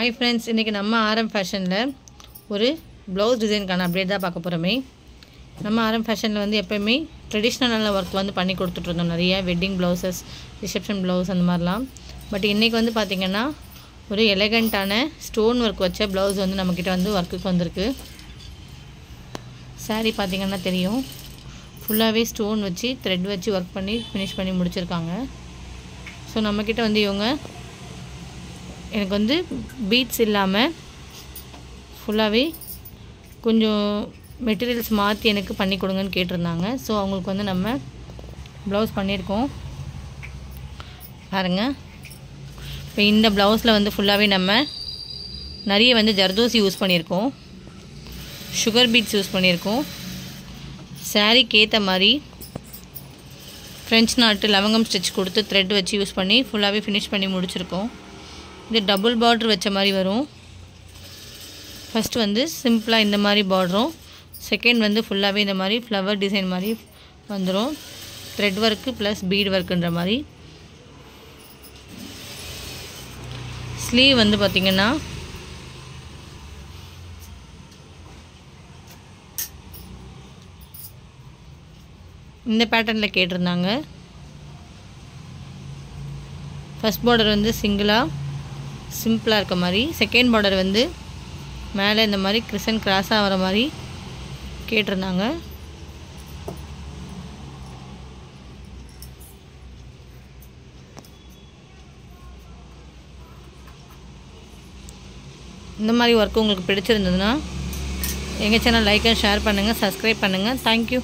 hi friends इनके नम्म RM fashion और blouse design update தான் பார்க்க போறோமே நம்ம ஆரம் ஃபேஷன்ல வந்து எப்பவுமே ட்ரெடிஷனல் வர்க் வந்து பண்ணி கொடுத்துட்டு இருந்தோம் நிறைய வெட்டிங் ப்ளவுசஸ் ரிசெப்ஷன் ப்ளவுஸ் அந்த மாதிரிலாம் பட் இன்னைக்கு வந்து பாத்தீங்கன்னா ஒரு எலிகண்டான ஸ்டோன் வர்க் வச்ச ப்ளவுஸ் வந்து நம்ம கிட்ட வந்து வர்க்குக்கு வந்திருக்கு saree பாத்தீங்கன்னா தெரியும் ஃபுல்லாவே ஸ்டோன் வச்சு த்ரெட் வச்சு வர்க் பண்ணி finish பண்ணி முடிச்சிருக்காங்க சோ நம்ம கிட்ட வந்து இவங்க எனக்கு வந்து பீட்ஸ் இல்லாம ஃபுல்லாவே கொஞ்சம் மெட்டீரியல்ஸ் மாத்தி எனக்கு பண்ணி கொடுங்கன்னு கேட்டிருந்தாங்க சோ அவங்களுக்கு வந்து நம்ம ப்ளவுஸ் பண்ணிருக்கோம் பாருங்க இப்போ இந்த ப்ளவுஸ்ல வந்து ஃபுல்லாவே நம்ம நிறைய வந்து ஜர்தோசி யூஸ் பண்ணிருக்கோம் சுகர் பீட்ஸ் யூஸ் பண்ணிருக்கோம் saree கேத்த மாதிரி French knot லவங்கம் ஸ்டிட்ச் கொடுத்து த்ரெட் வச்சு யூஸ் பண்ணி ஃபுல்லாவே finish பண்ணி முடிச்சிருக்கோம் இது டபுள் border வச்ச மாதிரி வரும் ஃபர்ஸ்ட் வந்து சிம்பிளா இந்த மாதிரி border செகண்ட் வந்து ஃபுல்லாவே இந்த மாதிரி flower design மாதிரி வந்துரும் thread work plus bead workன்ற மாதிரி sleeve வந்து பாத்தீங்கன்னா இந்த பேட்டர்ன்ல கேட்டிருந்தாங்க ஃபர்ஸ்ட் border வந்து சிம்பிளா இருக்க மாதிரி செகண்ட் border வந்து மேலே இந்த மாதிரி கிறிஸ்டன் கிராஸா வர மாதிரி கேட்டிருந்தாங்க இந்த மாதிரி வர்க் உங்களுக்கு பிடிச்சிருந்ததுனா எங்க சேனல் லைக் and ஷேர் பண்ணுங்க Subscribe பண்ணுங்க Thank you